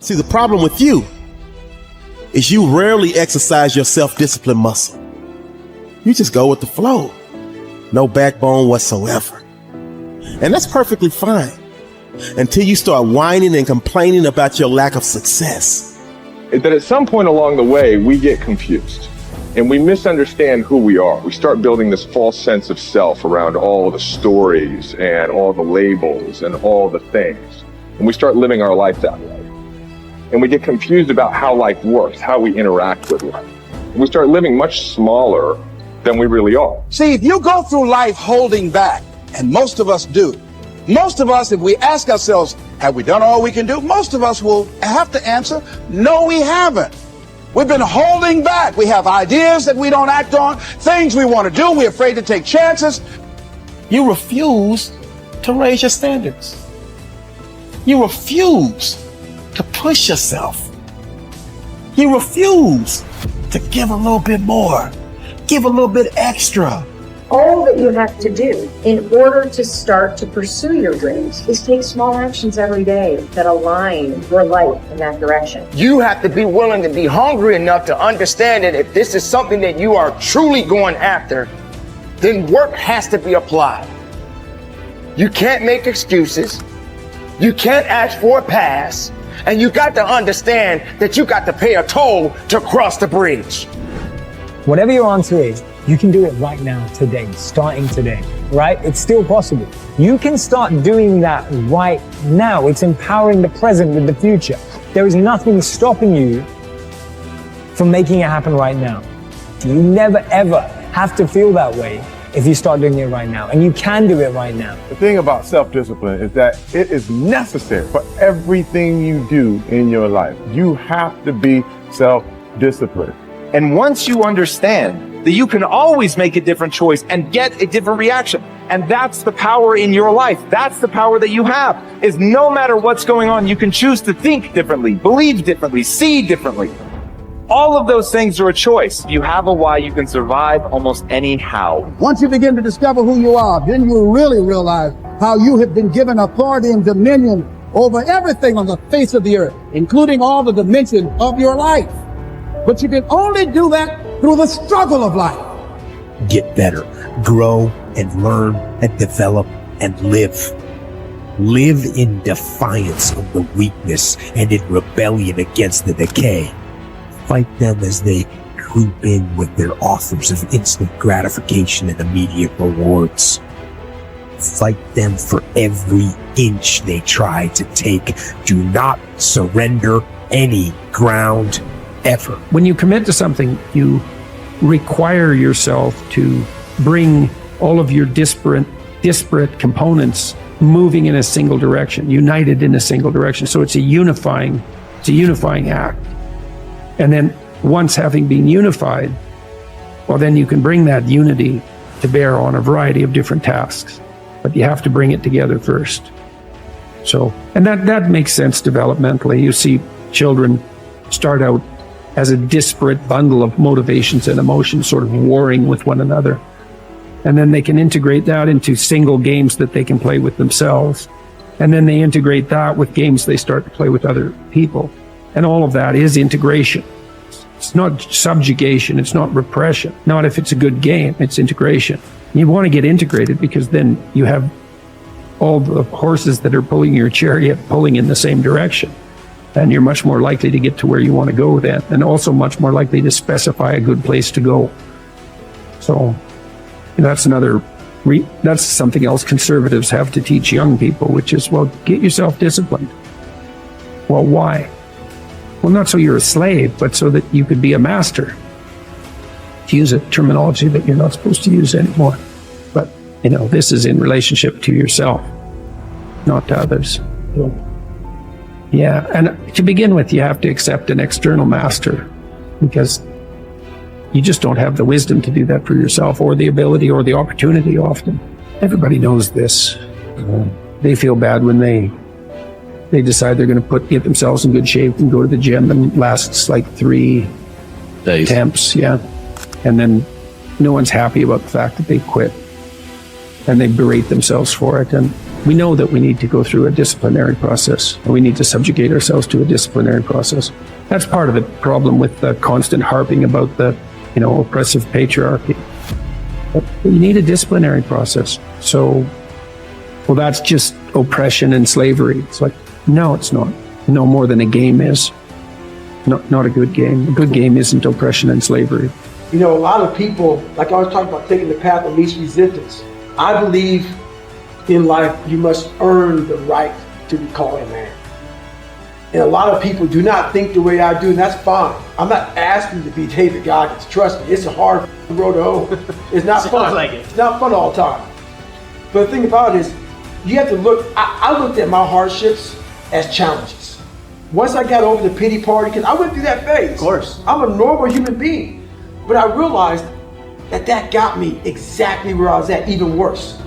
See, the problem with you is you rarely exercise your self-discipline muscle. You just go with the flow. No backbone whatsoever. And that's perfectly fine until you start whining and complaining about your lack of success. That at some point along the way, we get confused and we misunderstand who we are. We start building this false sense of self around all the stories and all the labels and all the things. And we start living our life that way. And we get confused about how life works, how we interact with life. And we start living much smaller than we really are. See, if you go through life holding back, and most of us do, most of us, if we ask ourselves, have we done all we can do? Most of us will have to answer, no, we haven't. We've been holding back. We have ideas that we don't act on, things we want to do. We're afraid to take chances. You refuse to raise your standards. You refuse to push yourself. You refuse to give a little bit more, give a little bit extra. All that you have to do in order to start to pursue your dreams is take small actions every day that align your life in that direction. You have to be willing to be hungry enough to understand that if this is something that you are truly going after, then work has to be applied. You can't make excuses. You can't ask for a pass. And you got to understand that you got to pay a toll to cross the bridge. Whatever your answer is, you can do it right now, today, starting today, right? It's still possible. You can start doing that right now. It's empowering the present with the future. There is nothing stopping you from making it happen right now. You never, ever have to feel that way if you start doing it right now. And you can do it right now. The thing about self-discipline is that it is necessary for everything you do in your life. You have to be self-disciplined. And once you understand that you can always make a different choice and get a different reaction, and that's the power in your life. That's the power that you have, is no matter what's going on, you can choose to think differently, believe differently, see differently. All of those things are a choice. You have a why, you can survive almost any how. Once you begin to discover who you are, then you'll really realize how you have been given authority and dominion over everything on the face of the earth, including all the dimensions of your life. But you can only do that through the struggle of life. Get better, grow and learn and develop and live. Live in defiance of the weakness and in rebellion against the decay. Fight them as they creep in with their offers of instant gratification and immediate rewards. Fight them for every inch they try to take. Do not surrender any ground ever. When you commit to something, you require yourself to bring all of your disparate components moving in a single direction, united in a single direction. So it's a unifying act. And then once having been unified, well, then you can bring that unity to bear on a variety of different tasks. But you have to bring it together first. So, and that makes sense developmentally. You see children start out as a disparate bundle of motivations and emotions sort of warring with one another. And then they can integrate that into single games that they can play with themselves. And then they integrate that with games they start to play with other people. And all of that is integration. It's not subjugation, it's not repression. Not if it's a good game, it's integration. You want to get integrated because then you have all the horses that are pulling your chariot pulling in the same direction. And you're much more likely to get to where you want to go then, and also much more likely to specify a good place to go. So that's that's something else conservatives have to teach young people, which is, well, get yourself disciplined. Well, why? Well, not so you're a slave, but so that you could be a master. To use a terminology that you're not supposed to use anymore. But, this is in relationship to yourself, not to others. Yeah, and to begin with, you have to accept an external master because you just don't have the wisdom to do that for yourself, or the ability or the opportunity often. Everybody knows this. They feel bad when they decide they're going to get themselves in good shape and go to the gym, and lasts like 3 days. Attempts, yeah. And then no one's happy about the fact that they quit, and they berate themselves for it. And We know that we need to go through a disciplinary process, and we need to subjugate ourselves to a disciplinary process. That's part of the problem with the constant harping about the, oppressive patriarchy. But you need a disciplinary process. So, well, that's just oppression and slavery. It's like, no, it's not. No more than a game is. Not a good game. A good game isn't oppression and slavery. A lot of people, like I was talking about, taking the path of least resistance. I believe in life, you must earn the right to be called a man. And a lot of people do not think the way I do, and that's fine. I'm not asking to be David Goggins. Trust me, it's a hard road to hoe. It's not fun. Like it. It's not fun all the time. But the thing about it is, you have to look, I looked at my hardships as challenges. Once I got over the pity party, because I went through that phase. Of course. I'm a normal human being. But I realized that got me exactly where I was at, even worse.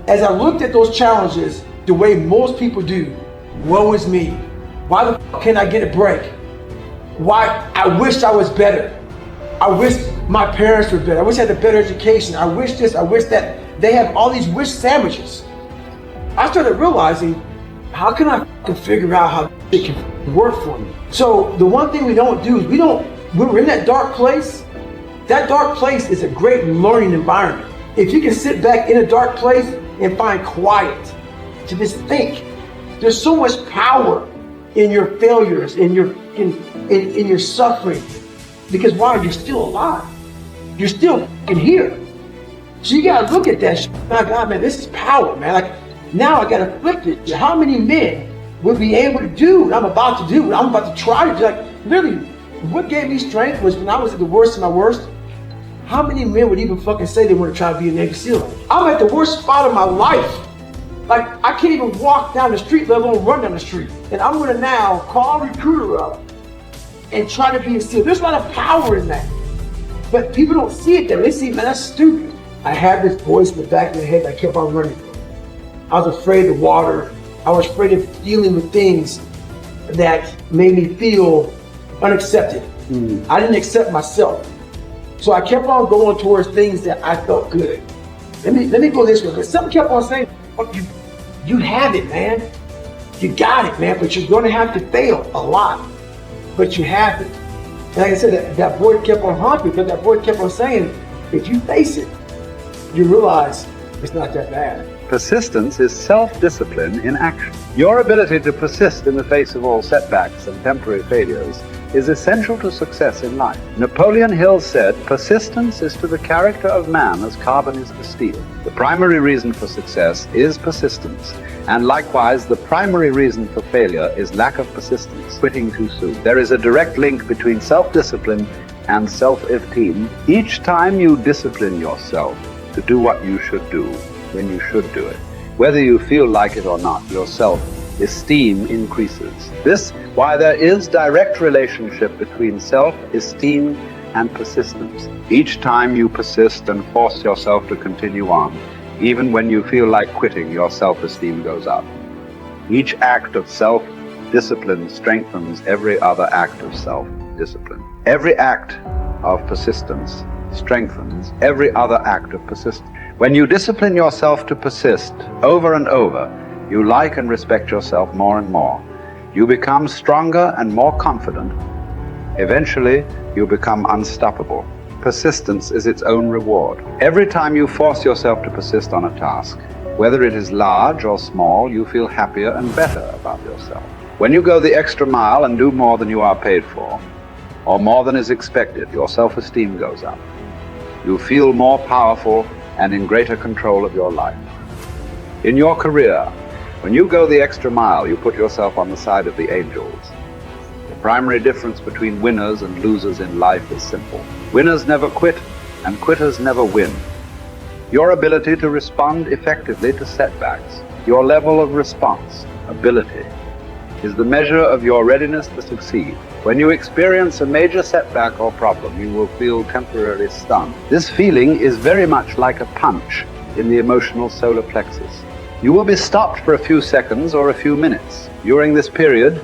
As I looked at those challenges the way most people do, woe is me. Why the fuck can't I get a break? Why? I wished I was better. I wish my parents were better. I wish I had a better education. I wish this, I wish that. They have all these wish sandwiches. I started realizing, how can I figure out how it can work for me? So the one thing we don't do is when we're in that dark place is a great learning environment. If you can sit back in a dark place and find quiet to just think, there's so much power in your failures, in your suffering. Because why? You're still alive. You're still here. So you gotta look at that shit. My God, man, this is power, man. Like, now I gotta flip it. How many men would be able to do what I'm about to do, what I'm about to try to do? Like, literally, what gave me strength was when I was at the worst of my worst. How many men would even fucking say they want to try to be a Navy SEAL? I'm at the worst spot of my life. Like, I can't even walk down the street, let alone run down the street. And I'm gonna now call a recruiter up and try to be a SEAL. There's a lot of power in that. But people don't see it there. They see, man, that's stupid. I had this voice in the back of my head that I kept on running. I was afraid of water. I was afraid of dealing with things that made me feel unaccepted. I didn't accept myself. So I kept on going towards things that I felt good. Let me go this way, because something kept on saying, you have it, man. You got it, man, but you're gonna have to fail a lot. But you have it. And like I said, that voice kept on haunting, because that voice kept on saying, if you face it, you realize it's not that bad. Persistence is self-discipline in action. Your ability to persist in the face of all setbacks and temporary failures is essential to success in life. Napoleon Hill said, persistence is to the character of man as carbon is to steel. The primary reason for success is persistence, and likewise the primary reason for failure is lack of persistence, quitting too soon. There is a direct link between self-discipline and self-esteem. Each time you discipline yourself to do what you should do, when you should do it, whether you feel like it or not, your self-esteem increases. This, why there is direct relationship between self-esteem and persistence. Each time you persist and force yourself to continue on, even when you feel like quitting, your self-esteem goes up. Each act of self-discipline strengthens every other act of self-discipline. Every act of persistence strengthens every other act of persistence. When you discipline yourself to persist over and over, you like and respect yourself more and more. You become stronger and more confident. Eventually, you become unstoppable. Persistence is its own reward. Every time you force yourself to persist on a task, whether it is large or small, you feel happier and better about yourself. When you go the extra mile and do more than you are paid for, or more than is expected, your self-esteem goes up. You feel more powerful and in greater control of your life. In your career, when you go the extra mile, you put yourself on the side of the angels. The primary difference between winners and losers in life is simple. Winners never quit, and quitters never win. Your ability to respond effectively to setbacks, your level of response, ability, is the measure of your readiness to succeed. When you experience a major setback or problem, you will feel temporarily stunned. This feeling is very much like a punch in the emotional solar plexus. You will be stopped for a few seconds or a few minutes. During this period,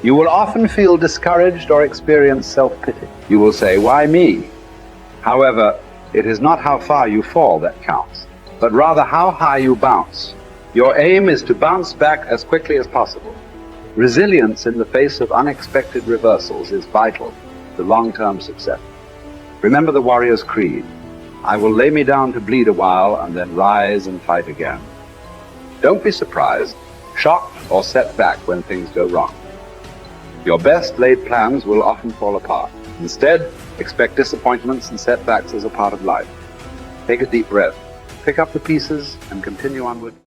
you will often feel discouraged or experience self-pity. You will say, "Why me?" However, it is not how far you fall that counts, but rather how high you bounce. Your aim is to bounce back as quickly as possible. Resilience in the face of unexpected reversals is vital to long-term success. Remember the warrior's creed. I will lay me down to bleed a while and then rise and fight again. Don't be surprised, shocked, or set back when things go wrong. Your best laid plans will often fall apart. Instead, expect disappointments and setbacks as a part of life. Take a deep breath, pick up the pieces, and continue onward.